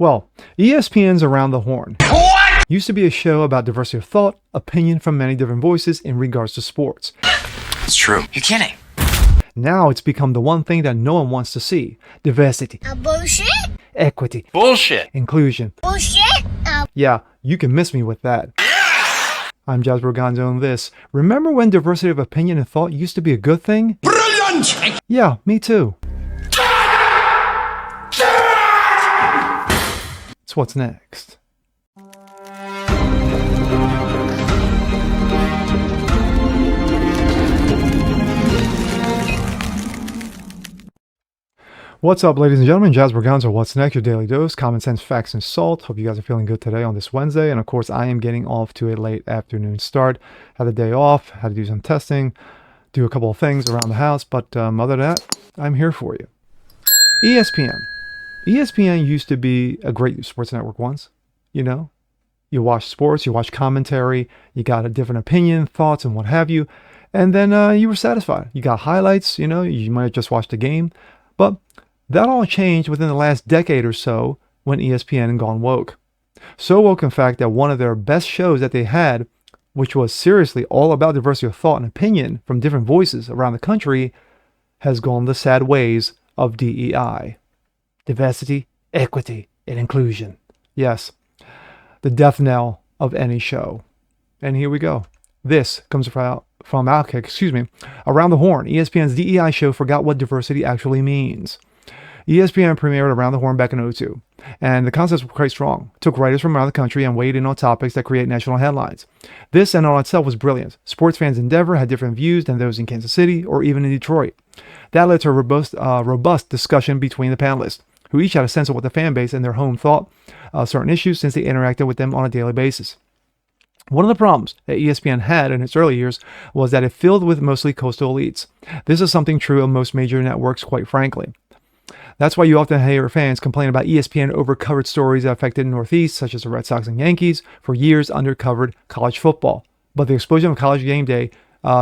Well, ESPN's Around the Horn used to be a show about diversity of thought, opinion from many different voices in regards to sports. It's true. You're kidding. Now it's become the one thing that no one wants to see. Diversity. Bullshit? Equity. Bullshit. Inclusion. Bullshit? Yeah, you can miss me with that. I'm Jasper Gonzo and this. Remember when diversity of opinion and thought used to be a good thing? Brilliant! Yeah, me too. So what's next? What's up, ladies and gentlemen? Jasper Gonzo, what's next? Your daily dose, common sense, facts, and salt. Hope you guys are feeling good today on this Wednesday. And of course, I am getting off to a late afternoon start. Had a day off, had to do some testing, do a couple of things around the house. But other than that, I'm here for you. ESPN. ESPN used to be a great sports network once. You know, you watch sports, you watch commentary, you got a different opinion, thoughts, and what have you. And then you were satisfied. You got highlights, you know, you might have just watched a game. But that all changed within the last decade or so when ESPN gone woke. So woke, in fact, that one of their best shows that they had, which was seriously all about diversity of thought and opinion from different voices around the country, has gone the sad ways of DEI. Diversity, equity, and inclusion. Yes, the death knell of any show. And here we go. This comes from Around the Horn. ESPN's DEI show forgot what diversity actually means. ESPN premiered Around the Horn back in 2002, and the concepts were quite strong. It took writers from around the country and weighed in on topics that create national headlines. This in and on itself was brilliant. Sports fans in Denver had different views than those in Kansas City or even in Detroit. That led to a robust discussion between the panelists, who each had a sense of what the fan base and their home thought certain issues since they interacted with them on a daily basis. One of the problems that ESPN had in its early years was that it filled with mostly coastal elites. This is something true of most major networks, quite frankly. That's why you often hear fans complain about ESPN overcovered stories that affected the Northeast, such as the Red Sox and Yankees, for years undercovered college football. But the explosion of college game day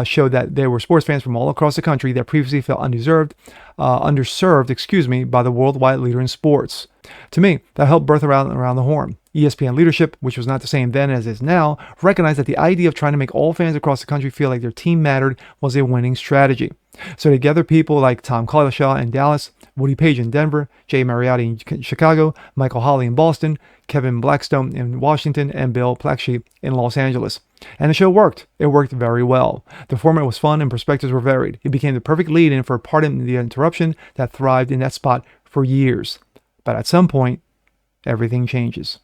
showed that there were sports fans from all across the country that previously felt underserved by the worldwide leader in sports. To me, that helped birth Around the Horn. ESPN leadership, which was not the same then as is now, recognized that the idea of trying to make all fans across the country feel like their team mattered was a winning strategy. So they gathered people like Tom Cowlishaw in Dallas, Woody Page in Denver, Jay Mariotti in Chicago, Michael Holley in Boston, Kevin Blackstone in Washington, and Bill Plackshey in Los Angeles. And the show worked. It worked very well. The format was fun and perspectives were varied. It became the perfect lead-in for Pardon the Interruption that thrived in that spot for years. But at some point, everything changes.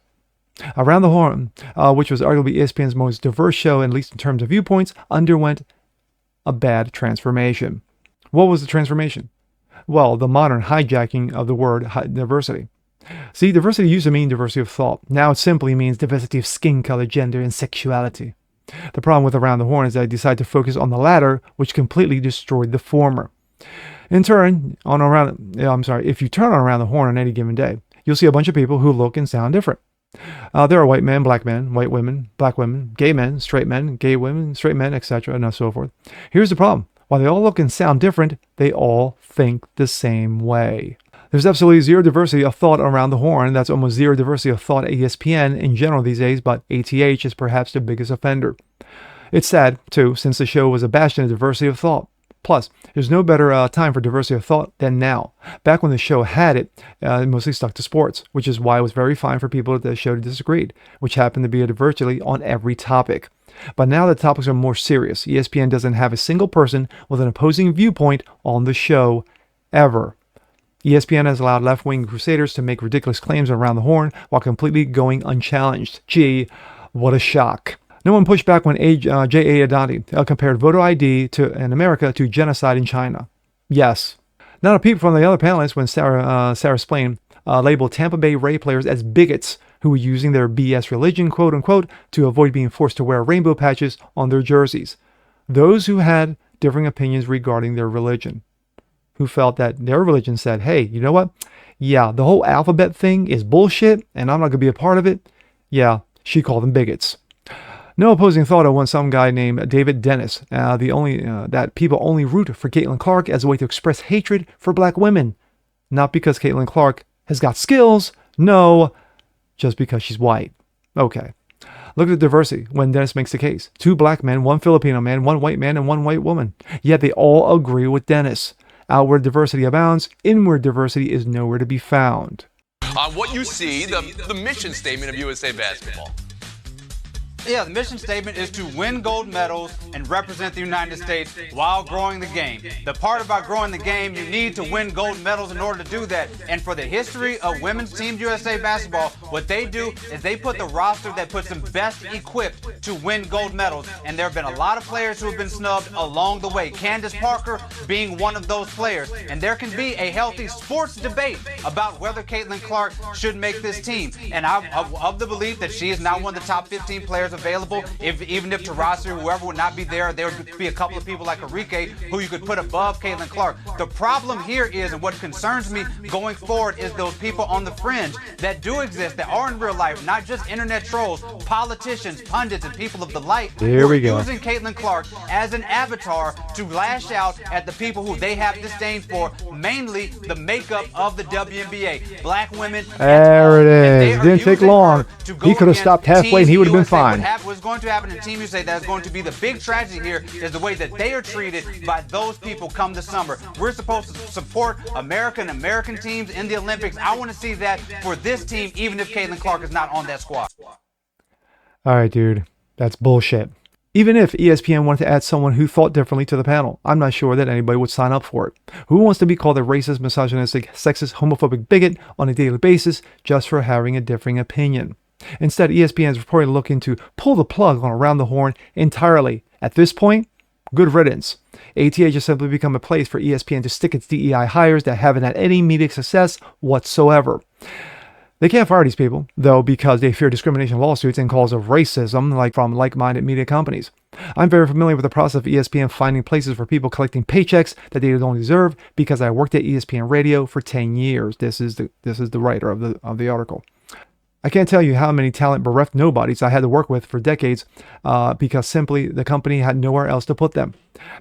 Around the Horn, which was arguably ESPN's most diverse show, at least in terms of viewpoints, underwent a bad transformation. What was the transformation? Well, the modern hijacking of the word diversity. See, diversity used to mean diversity of thought. Now it simply means diversity of skin color, gender, and sexuality. The problem with Around the Horn is that I decided to focus on the latter, which completely destroyed the former. In turn, if you turn on Around the Horn on any given day, you'll see a bunch of people who look and sound different. There are white men, black men, white women, black women, gay men, gay women, straight men, etc., and so forth. Here's the problem. While they all look and sound different, they all think the same way. There's absolutely zero diversity of thought Around the Horn. That's almost zero diversity of thought at ESPN in general these days, but ATH is perhaps the biggest offender. It's sad, too, since the show was a bastion of diversity of thought. Plus, there's no better time for diversity of thought than now. Back when the show had it, it mostly stuck to sports, which is why it was very fine for people at the show to disagree, which happened to be virtually on every topic. But now the topics are more serious. ESPN doesn't have a single person with an opposing viewpoint on the show, ever. ESPN has allowed left-wing crusaders to make ridiculous claims Around the Horn while completely going unchallenged. Gee, what a shock. No one pushed back when J.A. Adante compared voter ID in America to genocide in China. Yes. Not a peep from the other panelists when Sarah Splain labeled Tampa Bay Ray players as bigots who were using their BS religion, quote-unquote, to avoid being forced to wear rainbow patches on their jerseys. Those who had differing opinions regarding their religion, who felt that their religion said, hey, you know what? Yeah, the whole alphabet thing is bullshit, and I'm not going to be a part of it. Yeah, she called them bigots. No opposing thought on some guy named David Dennis, that people only root for Caitlin Clark as a way to express hatred for black women. Not because Caitlin Clark has got skills. No, just because she's white. Okay. Look at the diversity when Dennis makes the case. 2 black men, 1 Filipino man, 1 white man, and 1 white woman. Yet they all agree with Dennis. Outward diversity abounds. Inward diversity is nowhere to be found. On what you see, the mission statement of USA Basketball. Yeah, the mission statement is to win gold medals and represent the United States while growing the game. The part about growing the game, you need to win gold medals in order to do that. And for the history of Women's Team USA Basketball, what they do is they put the roster that puts them best equipped to win gold medals. And there have been a lot of players who have been snubbed along the way. Candace Parker being one of those players. And there can be a healthy sports debate about whether Caitlin Clark should make this team. And I'm of the belief that she is now one of the top 15 players available. Even if Taurasi or whoever would not be there would be a couple of people like Enrique who you could put above Caitlin Clark. The problem here is, and what concerns me going forward, is those people on the fringe that do exist, that are in real life, not just internet trolls, politicians, pundits, and people of the light Here we who go. are using Caitlin Clark as an avatar to lash out at the people who they have disdain for, mainly the makeup of the WNBA. Black women. There it is. Didn't take long. He could have stopped halfway and he would have been fine. What's going to happen in Team USA that's going to be the big tragedy here is the way that they are treated by those people come the summer. We're supposed to support American teams in the Olympics. I want to see that for this team, even if Caitlin Clark is not on that squad. All right, dude. That's bullshit. Even if ESPN wanted to add someone who thought differently to the panel, I'm not sure that anybody would sign up for it. Who wants to be called a racist, misogynistic, sexist, homophobic bigot on a daily basis just for having a differing opinion? Instead, ESPN is reportedly looking to pull the plug on Around the Horn entirely. At this point, good riddance. ATH has simply become a place for ESPN to stick its DEI hires that haven't had any media success whatsoever. They can't fire these people, though, because they fear discrimination lawsuits and calls of racism from like-minded media companies. I'm very familiar with the process of ESPN finding places for people collecting paychecks that they don't deserve because I worked at ESPN Radio for 10 years. This is the writer of the article. I can't tell you how many talent bereft nobodies I had to work with for decades because simply the company had nowhere else to put them.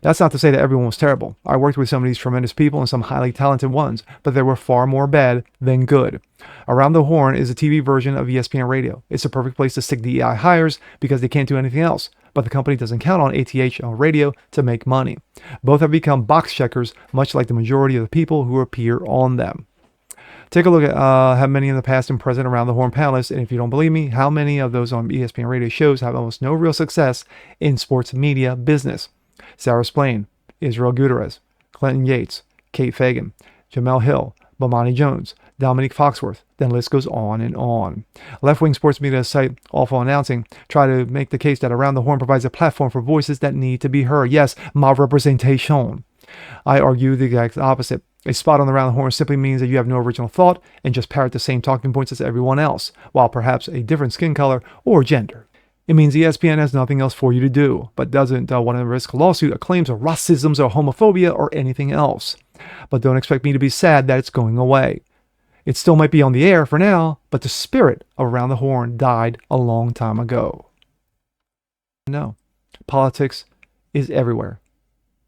That's not to say that everyone was terrible. I worked with some of these tremendous people and some highly talented ones, but there were far more bad than good. Around the Horn is a TV version of ESPN Radio. It's a perfect place to stick DEI hires because they can't do anything else, but the company doesn't count on ATH on radio to make money. Both have become box checkers, much like the majority of the people who appear on them. Take a look at how many in the past and present Around the Horn panelists, and if you don't believe me, how many of those on ESPN radio shows have almost no real success in sports media business. Sarah Splain, Israel Gutierrez, Clinton Yates, Kate Fagan, Jamel Hill, Bomani Jones, Dominique Foxworth, then the list goes on and on. Left-wing sports media site Awful Announcing try to make the case that Around the Horn provides a platform for voices that need to be heard. Yes, ma representation. I argue the exact opposite. A spot on the Around the Horn simply means that you have no original thought and just parrot the same talking points as everyone else, while perhaps a different skin color or gender. It means ESPN has nothing else for you to do, but doesn't want to risk a lawsuit or claims of racism or homophobia or anything else. But don't expect me to be sad that it's going away. It still might be on the air for now, but the spirit of Around the Horn died a long time ago. No, politics is everywhere.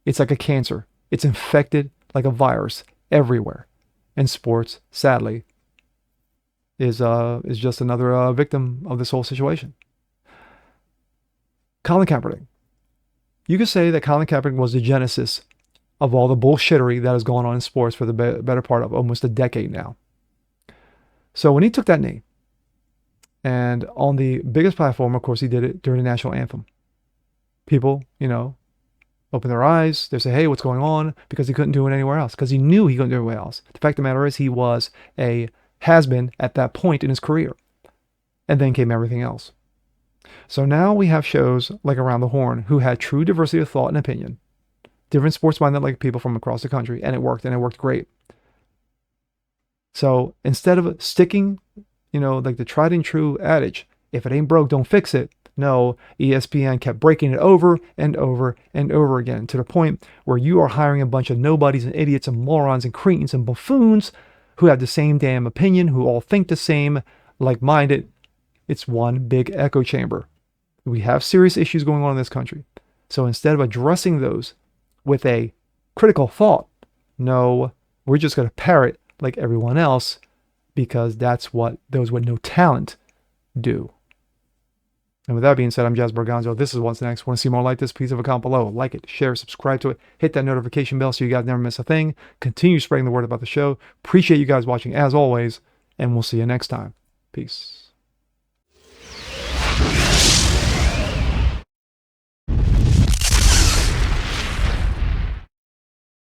It's like a cancer. It's infected like a virus everywhere. And sports, sadly, is just another victim of this whole situation. Colin Kaepernick. You could say that Colin Kaepernick was the genesis of all the bullshittery that has gone on in sports for the better part of almost a decade now. So when he took that knee, and on the biggest platform, of course, he did it during the national anthem. People, open their eyes. They say, hey, what's going on? Because he couldn't do it anywhere else. Because he knew he couldn't do it anywhere else. The fact of the matter is he was a has-been at that point in his career. And then came everything else. So now we have shows like Around the Horn who had true diversity of thought and opinion. Different sports-minded like people from across the country. And it worked great. So instead of sticking, like the tried and true adage, if it ain't broke, don't fix it. No, ESPN kept breaking it over and over and over again to the point where you are hiring a bunch of nobodies and idiots and morons and cretins and buffoons who have the same damn opinion, who all think the same, like-minded. It's one big echo chamber. We have serious issues going on in this country. So instead of addressing those with a critical thought, no, we're just going to parrot like everyone else because that's what those with no talent do. And with that being said, I'm Jazz Berganzo. This is What's Next. Want to see more like this? Please have a comment below. Like it, share, subscribe to it. Hit that notification bell so you guys never miss a thing. Continue spreading the word about the show. Appreciate you guys watching as always, and we'll see you next time. Peace.